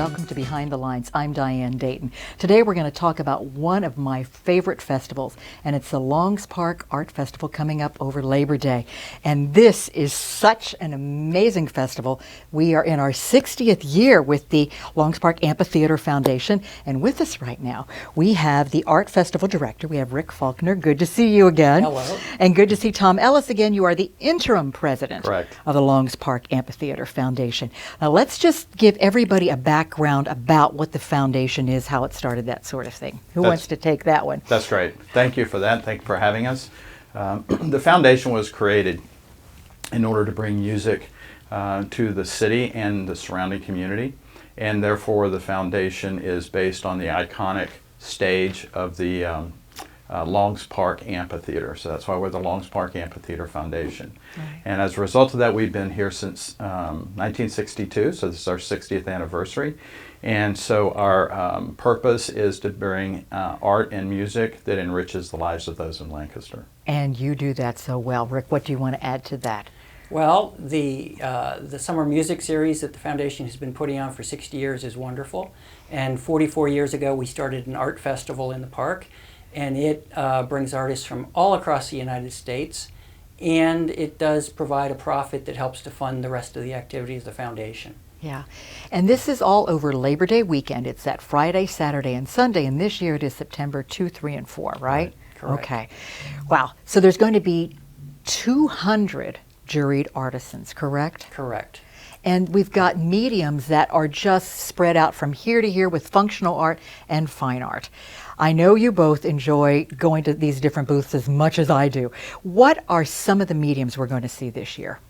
welcome to Behind the Lines. I'm Diane Dayton. Today we're going to talk about one of my favorite festivals, and it's the Longs Park Art Festival coming up over Labor Day. And this is such an amazing festival. We are in our 60th year with the Longs Park Amphitheater Foundation, and with us right now we have the Art Festival Director. We have Rick Faulkner. Good to see you again. Hello. And good to see Tom Ellis again. You are the interim president Correct. of the Longs Park Amphitheater Foundation. Now let's just give everybody a background about what the foundation is, how it started, that sort of thing. Who wants to take that one? That's great. Thank you for that. Thank you for having us. The foundation was created in order to bring music to the city and the surrounding community, and therefore the foundation is based on the iconic stage of the Longs Park Amphitheater. So that's why we're the Longs Park Amphitheater Foundation. Right. And as a result of that, we've been here since 1962, so this is our 60th anniversary. And so our purpose is to bring art and music that enriches the lives of those in Lancaster. And you do that so well. Rick, what do you want to add to that? Well, the summer music series that the foundation has been putting on for 60 years is wonderful. And 44 years ago, we started an art festival in the park. And it brings artists from all across the United States, and it does provide a profit that helps to fund the rest of the activities of the foundation. Yeah, and this is all over Labor Day weekend. It's that Friday, Saturday, and Sunday, and this year it is September 2, 3, and 4, right? Correct. Okay. Wow, so there's going to be 200 juried artisans, correct? Correct. And we've got mediums that are just spread out from here to here with functional art and fine art. I know you both enjoy going to these different booths as much as I do. What are some of the mediums we're going to see this year?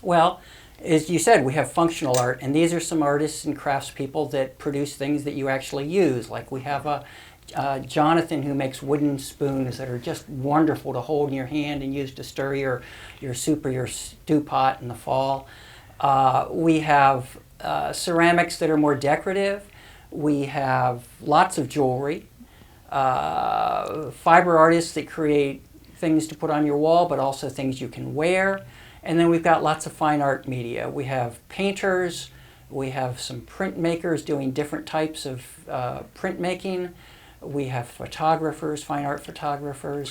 Well, as you said, we have functional art, and these are some artists and craftspeople that produce things that you actually use. Like we have a Jonathan who makes wooden spoons that are just wonderful to hold in your hand and use to stir your soup or your stew pot in the fall. We have ceramics that are more decorative. We have lots of jewelry. Fiber artists that create things to put on your wall, but also things you can wear. And then we've got lots of fine art media. We have painters. We have some printmakers doing different types of printmaking. We have photographers, fine art photographers.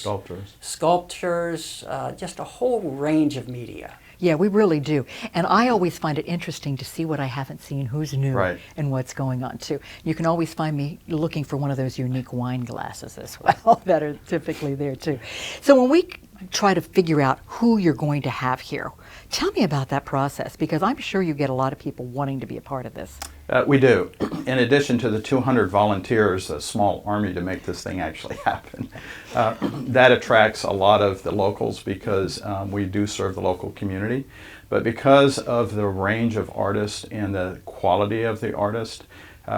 Sculptors, just a whole range of media. Yeah, we really do. And I always find it interesting to see what I haven't seen, who's new, right, and what's going on too. You can always find me looking for one of those unique wine glasses as well that are typically there too. So when we try to figure out who you're going to have here, tell me about that process, because I'm sure you get a lot of people wanting to be a part of this. We do. In addition to the 200 volunteers, a small army to make this thing actually happen, that attracts a lot of the locals because we do serve the local community. But because of the range of artists and the quality of the artist,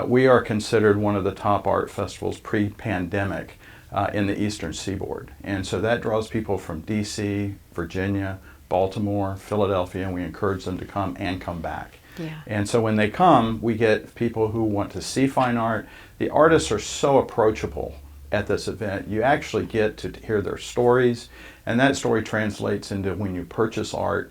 we are considered one of the top art festivals pre-pandemic in the Eastern Seaboard. And so that draws people from DC, Virginia, Baltimore, Philadelphia, and we encourage them to come and come back. Yeah. And so when they come, we get people who want to see fine art. The artists are so approachable at this event. You actually get to hear their stories, and that story translates into when you purchase art,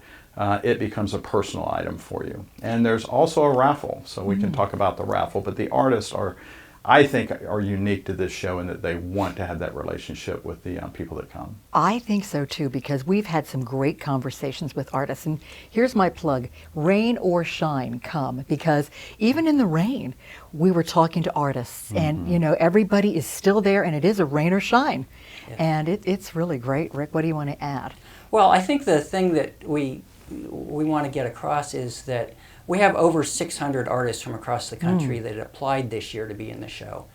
it becomes a personal item for you. And there's also a raffle, so we can talk about the raffle, but the artists are, I think, are unique to this show in that they want to have that relationship with the people that come. I think so too, because we've had some great conversations with artists, and here's my plug: rain or shine, come, because even in the rain we were talking to artists, and you know, everybody is still there, and it is a rain or shine. Yes. And it's really great. Rick, what do you want to add? Well, I think the thing that we want to get across is that we have over 600 artists from across the country that applied this year to be in the show.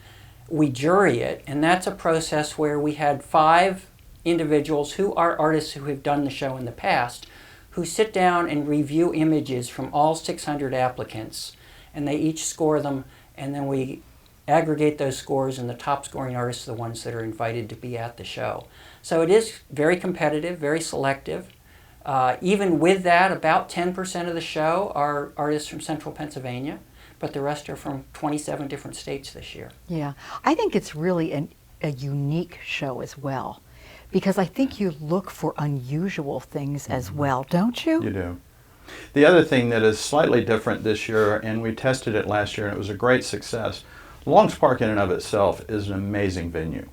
We jury it, and that's a process where we had 5 individuals who are artists who have done the show in the past, who sit down and review images from all 600 applicants, and they each score them, and then we aggregate those scores, and the top scoring artists are the ones that are invited to be at the show. So it is very competitive, very selective. Even with that, about 10% of the show are artists from central Pennsylvania, but the rest are from 27 different states this year. Yeah, I think it's really a unique show as well, because I think you look for unusual things as well, don't you? You do. The other thing that is slightly different this year, and we tested it last year and it was a great success, Longs Park in and of itself is an amazing venue.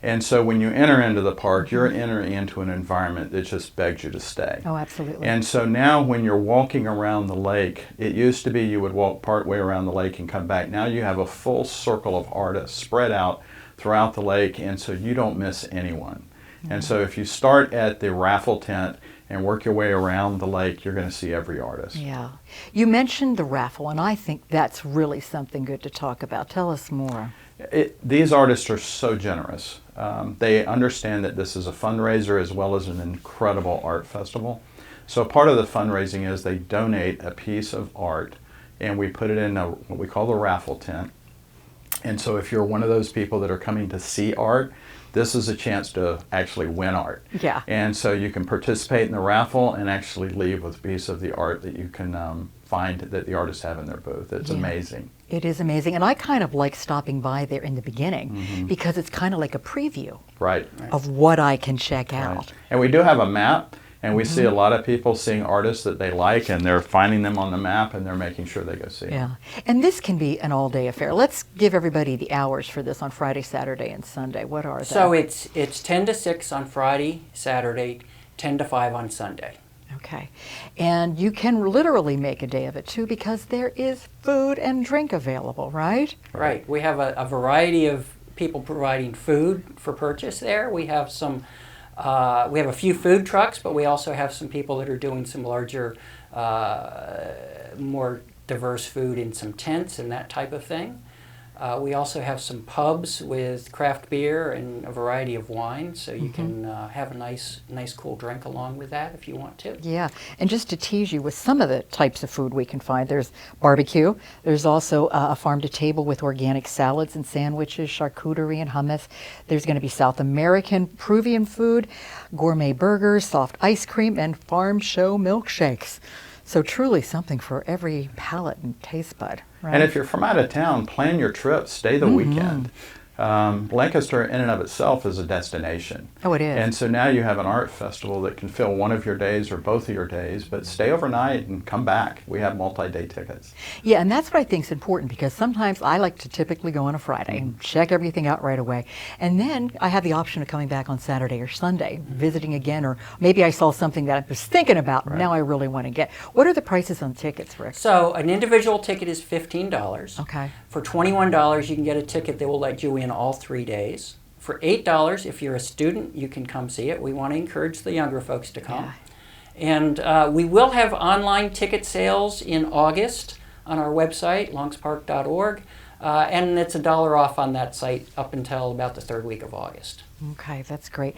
And so when you enter into the park, you're entering into an environment that just begs you to stay. Oh, absolutely. And so now when you're walking around the lake, it used to be you would walk partway around the lake and come back. Now you have a full circle of artists spread out throughout the lake, and so you don't miss anyone. And so if you start at the raffle tent and work your way around the lake, you're going to see every artist. Yeah. You mentioned the raffle, and I think that's really something good to talk about. Tell us more. These artists are so generous. They understand that this is a fundraiser as well as an incredible art festival. So part of the fundraising is they donate a piece of art, and we put it in what we call the raffle tent. And so if you're one of those people that are coming to see art, this is a chance to actually win art. Yeah. And so you can participate in the raffle and actually leave with a piece of the art that you can find that the artists have in their booth. It's amazing. It is amazing. And I kind of like stopping by there in the beginning because it's kind of like a preview of what I can check out. And we do have a map, and we see a lot of people seeing artists that they like, and they're finding them on the map, and they're making sure they go see them. Yeah. And this can be an all-day affair. Let's give everybody the hours for this on Friday, Saturday, and Sunday. What are they? So it's 10 to 6 on Friday, Saturday, 10 to 5 on Sunday. Okay. And you can literally make a day of it, too, because there is food and drink available, right? Right. We have a variety of people providing food for purchase there. We have some, we have a few food trucks, but we also have some people that are doing some larger, more diverse food in some tents and that type of thing. We also have some pubs with craft beer and a variety of wine, so you can have a nice cool drink along with that if you want to. Yeah, and just to tease you with some of the types of food we can find, there's barbecue, there's also a farm-to-table with organic salads and sandwiches, charcuterie and hummus. There's going to be South American, Peruvian food, gourmet burgers, soft ice cream, and farm show milkshakes. So truly something for every palate and taste bud. Right? And if you're from out of town, plan your trip, stay the weekend. Lancaster in and of itself is a destination. Oh, it is. And so now you have an art festival that can fill one of your days or both of your days, but stay overnight and come back. We have multi-day tickets. Yeah, and that's what I think is important, because sometimes I like to typically go on a Friday and check everything out right away. And then I have the option of coming back on Saturday or Sunday, visiting again, or maybe I saw something that I was thinking about, now I really want to get. What are the prices on tickets, Rick? So an individual ticket is $15. Okay. For $21, you can get a ticket that will let you in all 3 days. For $8, if you're a student, you can come see it. We want to encourage the younger folks to come. And we will have online ticket sales in August on our website, longspark.org. And it's $1 off on that site up until about the 3rd week of August. Okay, that's great.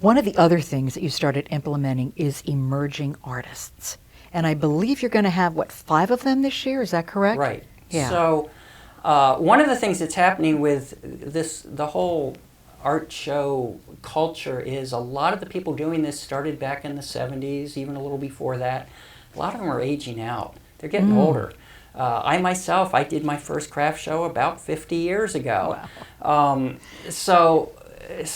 One of the other things that you started implementing is emerging artists. And I believe you're going to have, 5 of them this year? Is that correct? Right. Yeah. So one of the things that's happening with the whole art show culture is a lot of the people doing this started back in the 70s, even a little before that. A lot of them are aging out. They're getting older. I myself, I did my first craft show about 50 years ago. Wow. So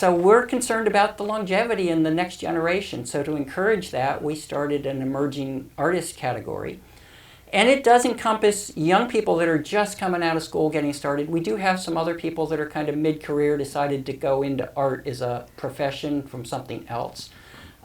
we're concerned about the longevity in the next generation. So to encourage that, we started an emerging artist category. And it does encompass young people that are just coming out of school, getting started. We do have some other people that are kind of mid-career, decided to go into art as a profession from something else.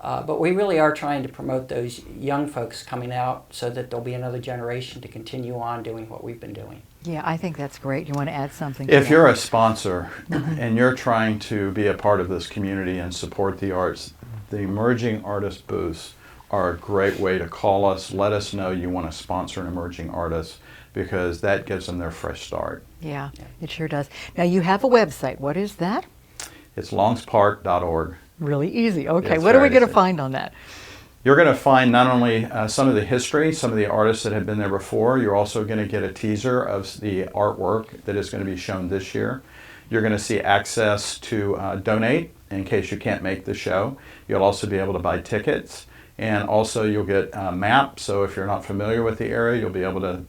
But we really are trying to promote those young folks coming out so that there'll be another generation to continue on doing what we've been doing. Yeah, I think that's great. You want to add something? If you're a sponsor and you're trying to be a part of this community and support the arts, the emerging artist booths are a great way to call us, let us know you want to sponsor an emerging artist, because that gives them their fresh start. Yeah, it sure does. Now you have a website. What is that? It's longspark.org. Really easy. Okay, It's what are we very going to easy. find on that? You're going to find not only some of the history, some of the artists that have been there before, you're also going to get a teaser of the artwork that is going to be shown this year. You're going to see access to donate in case you can't make the show. You'll also be able to buy tickets. And also you'll get a map, so if you're not familiar with the area, you'll be able to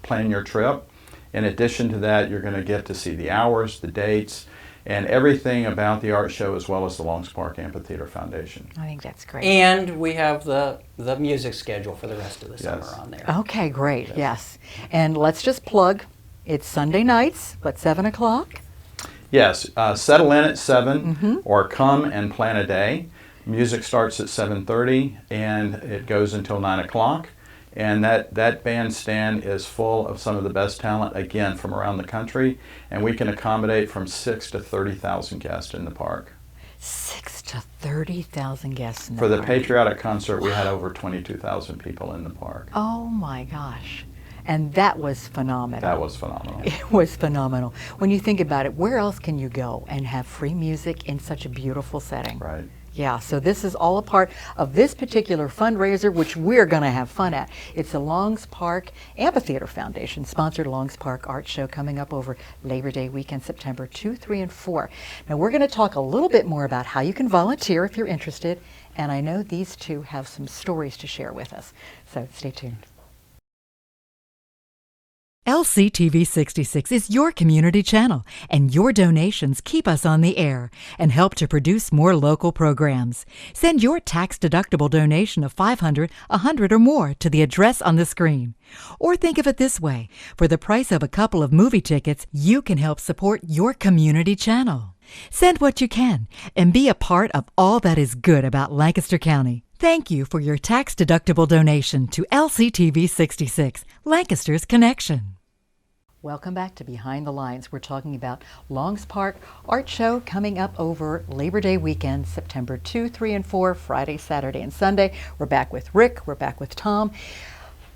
plan your trip. In addition to that, you're going to get to see the hours, the dates, and everything about the art show as well as the Longs Park Amphitheater Foundation. I think that's great. And we have the music schedule for the rest of the summer Yes. on there. Okay, great. Yes. And let's just plug. It's Sunday nights, but 7 o'clock. Yes, settle in at 7 or come and plan a day. Music starts at 7:30 and it goes until 9 o'clock. And that bandstand is full of some of the best talent, again, from around the country. And we can accommodate from 6 to 30,000 guests in the park. 6 to 30,000 guests in the For the park. patriotic concert, we had over 22,000 people in the park. Oh my gosh. And that was phenomenal. That was phenomenal. It was phenomenal. When you think about it, where else can you go and have free music in such a beautiful setting? Right. Yeah, so this is all a part of this particular fundraiser, which we're going to have fun at. It's the Longs Park Amphitheater Foundation sponsored Longs Park Art Show coming up over Labor Day weekend, September 2, 3, and 4. Now we're going to talk a little bit more about how you can volunteer if you're interested, and I know these two have some stories to share with us. So stay tuned. LCTV 66 is your community channel, and your donations keep us on the air and help to produce more local programs. Send your tax-deductible donation of $500, $100, or more to the address on the screen. Or think of it this way: for the price of a couple of movie tickets, you can help support your community channel. Send what you can and be a part of all that is good about Lancaster County. Thank you for your tax-deductible donation to LCTV 66, Lancaster's Connection. Welcome back to Behind the Lines. We're talking about Longs Park Art Show coming up over Labor Day weekend, September 2, 3, and 4, Friday, Saturday, and Sunday. We're back with Rick. We're back with Tom.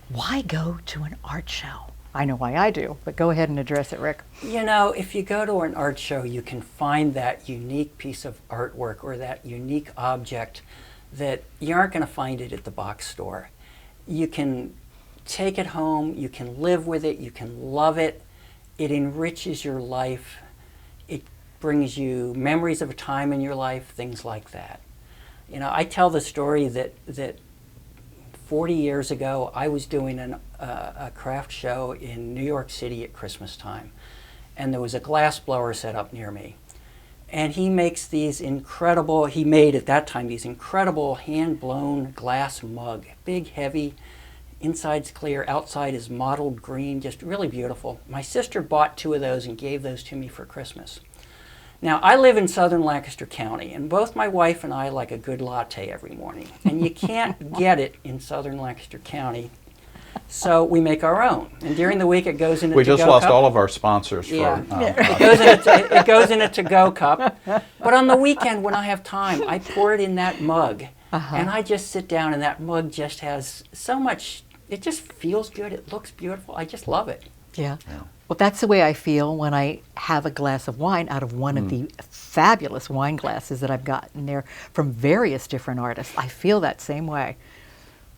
Why go to an art show? I know why I do, but go ahead and address it, Rick. You know, if you go to an art show, you can find that unique piece of artwork or that unique object that you aren't going to find it at the box store. You can take it home, you can live with it, you can love it. It enriches your life. It brings you memories of a time in your life, things like that. You know, I tell the story that 40 years ago, I was doing a craft show in New York City at Christmas time, and there was a glass blower set up near me. And he makes these incredible, he made at that time these incredible hand-blown glass mug, big, heavy, inside's clear, outside is mottled green, just really beautiful. My sister bought 2 of those and gave those to me for Christmas. Now, I live in southern Lancaster County, and both my wife and I like a good latte every morning. And you can't get it in southern Lancaster County, so we make our own. And during the week, it goes in a We to-go just lost cup. all of our sponsors for Yeah. It goes in a to-go cup. But on the weekend, when I have time, I pour it in that mug. And I just sit down, and that mug just has so much, it just feels good. It looks beautiful. I just love it. Yeah. Well, that's the way I feel when I have a glass of wine out of one of the fabulous wine glasses that I've gotten there from various different artists. I feel that same way.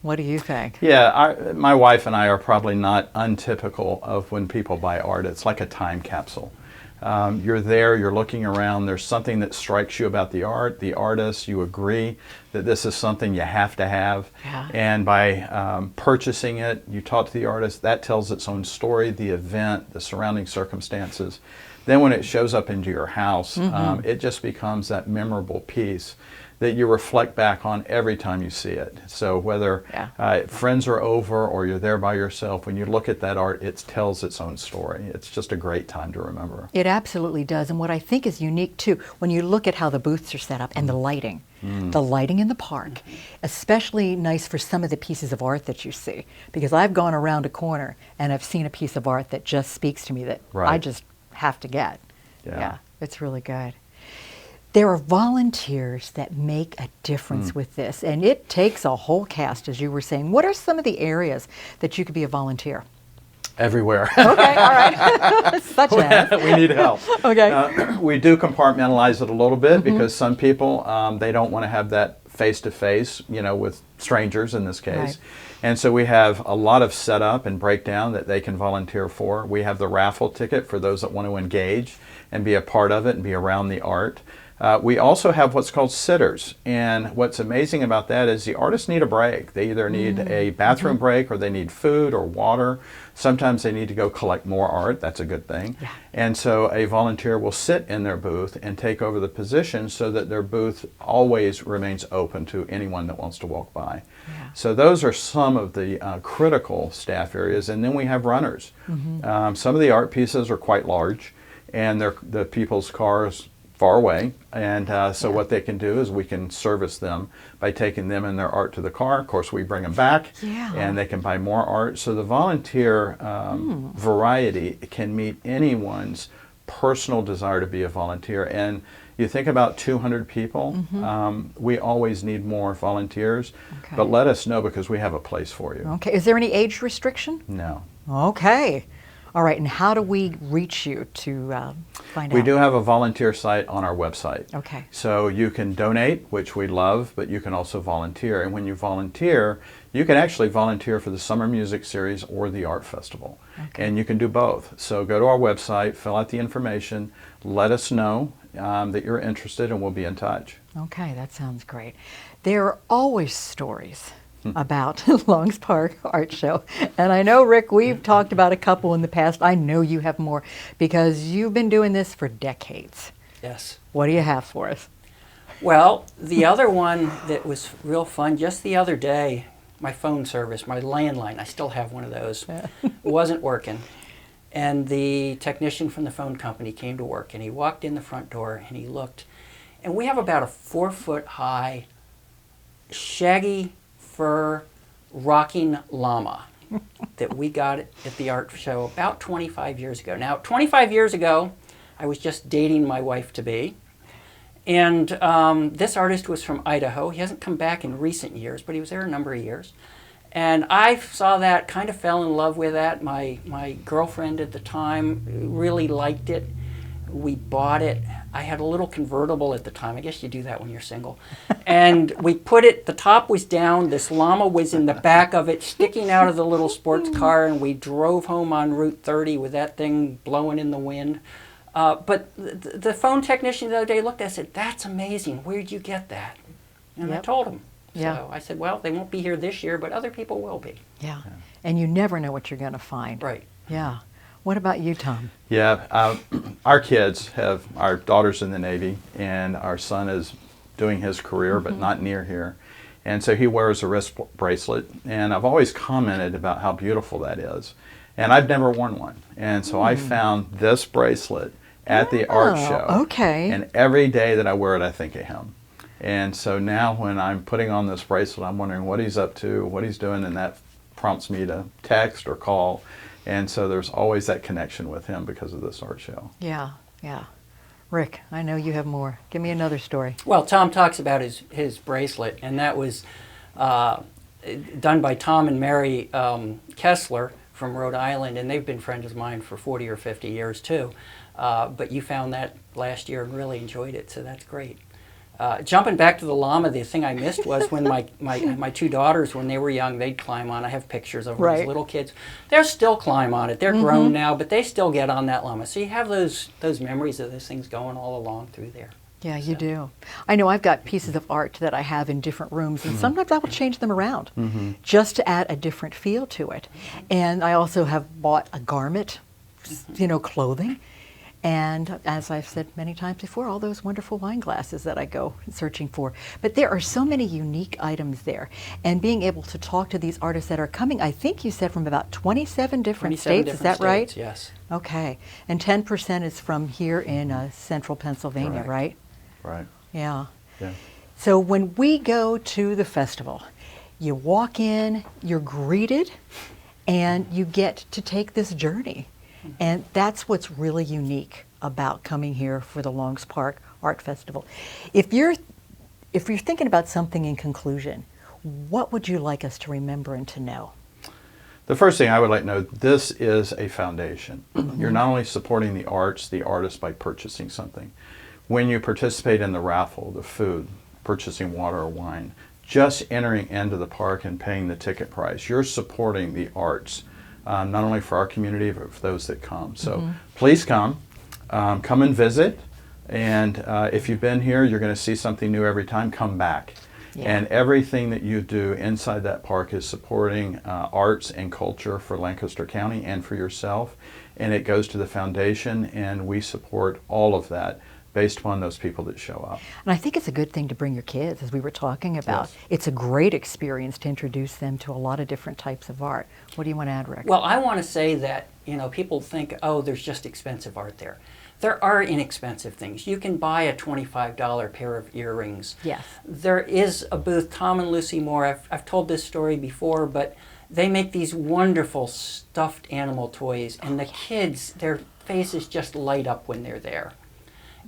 What do you think? Yeah, my wife and I are probably not untypical of when people buy art. It's like a time capsule. You're there, you're looking around, there's something that strikes you about the art, the artist, you agree that this is something you have to have. Yeah. And by purchasing it, you talk to the artist, that tells its own story, the event, the surrounding circumstances. Then when it shows up into your house, it just becomes that memorable piece that you reflect back on every time you see it. So whether friends are over or you're there by yourself, when you look at that art, it tells its own story. It's just a great time to remember. It absolutely does. And what I think is unique too, when you look at how the booths are set up and the lighting in the park, especially nice for some of the pieces of art that you see. Because I've gone around a corner and I've seen a piece of art that just speaks to me that I just have to get. Yeah, it's really good. There are volunteers that make a difference with this, and it takes a whole cast, as you were saying. What are some of the areas that you could be a volunteer? Everywhere. Okay, all right. Such as? We need help. Okay. We do compartmentalize it a little bit because some people, they don't want to have that face-to-face, with strangers in this case. Right. And so we have a lot of setup and breakdown that they can volunteer for. We have the raffle ticket for those that want to engage and be a part of it and be around the art. We also have what's called sitters, and what's amazing about that is the artists need a break. They either need a bathroom break, or they need food or water. Sometimes they need to go collect more art. That's a good thing. Yeah. And so a volunteer will sit in their booth and take over the position so that their booth always remains open to anyone that wants to walk by. Yeah. So those are some of the critical staff areas, and then we have runners. Some of the art pieces are quite large, and the people's cars far away, and so what they can do is we can service them by taking them and their art to the car. Of course, we bring them back, and they can buy more art. So the volunteer variety can meet anyone's personal desire to be a volunteer. And you think about 200 people, we always need more volunteers, but let us know because we have a place for you. Okay. Is there any age restriction? No. Okay. All right. And how do we reach you to find out? We do have a volunteer site on our website. Okay. So you can donate, which we love, but you can also volunteer. And when you volunteer, you can actually volunteer for the Summer Music Series or the Art Festival. Okay. And you can do both. So go to our website, fill out the information, let us know that you're interested, and we'll be in touch. Okay, that sounds great. There are always stories about Longs Park Art Show. And I know, Rick, we've talked about a couple in the past. I know you have more because you've been doing this for decades. Yes. What do you have for us? Well, the other one that was real fun, just the other day, my phone service, my landline, I still have one of those, wasn't working. And the technician from the phone company came to work, and he walked in the front door, and he looked. And we have about a 4-foot-high, shaggy fur rocking llama that we got at the art show about 25 years ago. Now, 25 years ago, I was just dating my wife-to-be. And this artist was from Idaho. He hasn't come back in recent years, but he was there a number of years. And I saw that, kind of fell in love with that. My girlfriend at the time really liked it. We bought it. I had a little convertible at the time. I guess you do that when you're single. And we put it, the top was down. This llama was in the back of it, sticking out of the little sports car. And we drove home on Route 30 with that thing blowing in the wind. But the phone technician the other day looked at it and said, "That's amazing. Where'd you get that?" And I told him. Yeah. So I said, well, they won't be here this year, but other people will be. Yeah. And you never know what you're going to find. Right. Yeah. What about you, Tom? Yeah, our kids have, our daughter's in the Navy, and our son is doing his career, but not near here. And so he wears a wrist bracelet, and I've always commented about how beautiful that is. And I've never worn one. And so I found this bracelet at the art show. Okay. And every day that I wear it, I think of him. And so now when I'm putting on this bracelet, I'm wondering what he's up to, what he's doing, and that prompts me to text or call. And so there's always that connection with him because of this art show. Yeah, yeah. Rick, I know you have more. Give me another story. Well, Tom talks about his bracelet, and that was done by Tom and Mary Kessler from Rhode Island, and they've been friends of mine for 40 or 50 years too. But you found that last year and really enjoyed it, so that's great. Jumping back to the llama, the thing I missed was when my two daughters, when they were young, they'd climb on. I have pictures of them as little kids. They're still climb on it. They're grown now, but they still get on that llama. So you have those memories of those things going all along through there. Yeah, you do. I know I've got pieces of art that I have in different rooms, and sometimes I will change them around just to add a different feel to it. And I also have bought a garment, clothing. And as I've said many times before, all those wonderful wine glasses that I go searching for. But there are so many unique items there. And being able to talk to these artists that are coming, I think you said from about 27 different states, is that right? Yes. Okay. And 10% is from here in central Pennsylvania, right? Right. Yeah. Yeah. So when we go to the festival, you walk in, you're greeted, and you get to take this journey. And that's what's really unique about coming here for the Longs Park Art Festival. If you're thinking about something in conclusion, what would you like us to remember and to know? The first thing I would like to know, this is a foundation. You're not only supporting the arts, the artists by purchasing something. When you participate in the raffle, the food, purchasing water or wine, just entering into the park and paying the ticket price, you're supporting the arts. Not only for our community, but for those that come. So please come and visit. And if you've been here, you're going to see something new every time. Come back. Yeah. And everything that you do inside that park is supporting arts and culture for Lancaster County and for yourself. And it goes to the foundation, and we support all of that based upon those people that show up. And I think it's a good thing to bring your kids, as we were talking about. Yes. It's a great experience to introduce them to a lot of different types of art. What do you want to add, Rick? Well, I want to say that, people think, oh, there's just expensive art there. There are inexpensive things. You can buy a $25 pair of earrings. Yes. There is a booth, Tom and Lucy Moore, I've told this story before, but they make these wonderful stuffed animal toys, and the kids, their faces just light up when they're there.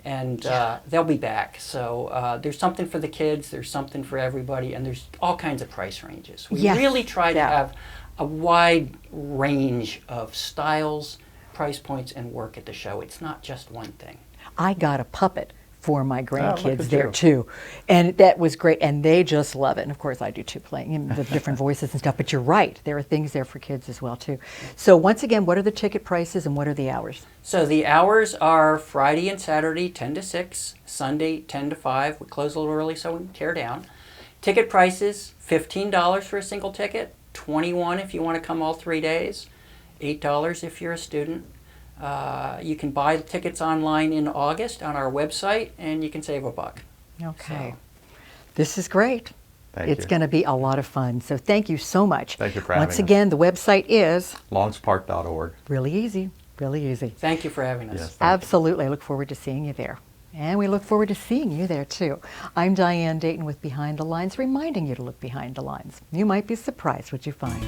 And they'll be back. So there's something for the kids, there's something for everybody, and there's all kinds of price ranges. We Yes. really try to Yeah. have a wide range of styles, price points, and work at the show. It's not just one thing. I got a puppet for my look grandkids at there you. too, and that was great, and they just love it. And of course I do too, playing the different voices and stuff. But you're right, there are things there for kids as well too. So once again, what are the ticket prices and what are the hours? So the hours are Friday and Saturday 10 to 6, Sunday 10 to 5. We close a little early so we can tear down. Ticket prices, $15 for a single ticket, $21 if you want to come all 3 days, $8 if you're a student. You can buy the tickets online in August on our website, and you can save $1. Okay, So- this is great. Thank It's you. going to be a lot of fun. So thank you so much. Thank you for Once having us. again, the website is longspark.org. really easy, really easy. Thank you for having us. Yes, thank you. Absolutely. I look forward to seeing you there. And we look forward to seeing you there too. I'm Diane Dayton with Behind the Lines, reminding you to look behind the lines. You might be surprised what you find.